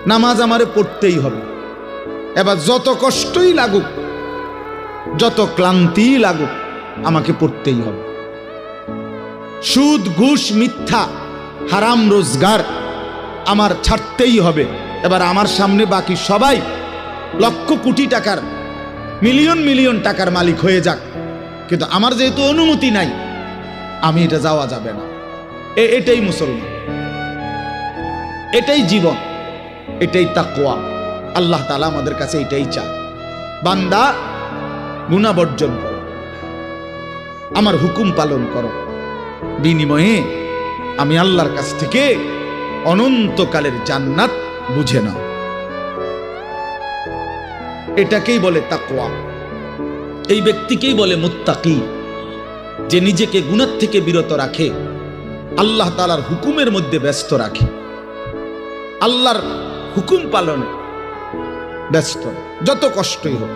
নামাজ আমারে পড়তেই হবে। এবার যত কষ্টই লাগুক, যত ক্লান্তি লাগুক, আমাকে পড়তেই হবে। সুদ, ঘুষ, মিথ্যা, হারাম রোজগার আমার ছাড়তেই হবে। এবার আমার সামনে বাকি সবাই লক্ষ কোটি টাকার, মিলিয়ন মিলিয়ন টাকার মালিক হয়ে যাক, কিন্তু আমার যেহেতু অনুমতি নাই, আমি এটা যাওয়া যাবে না। এটাই মুসলমান, এটাই জীবন, এটাই তাকওয়া। আল্লাহ তাআলা আমাদের কাছে এটাই চায়, বান্দা গুনাহ বর্জন করো, আমার হুকুম পালন করো, বিনিময়ে আমি আল্লাহর কাছ থেকে অনন্তকালের জান্নাত বুঝে নাও। এটাকেই বলে তাকওয়া। এই ব্যক্তিকেই বলে মুত্তাকি, যে নিজেকে গুনাহ থেকে বিরত রাখে, আল্লাহ তাআলার হুকুমের মধ্যে ব্যস্ত রাখে, আল্লাহর হুকুম পালনে ব্যস্ত, যত কষ্টই হোক।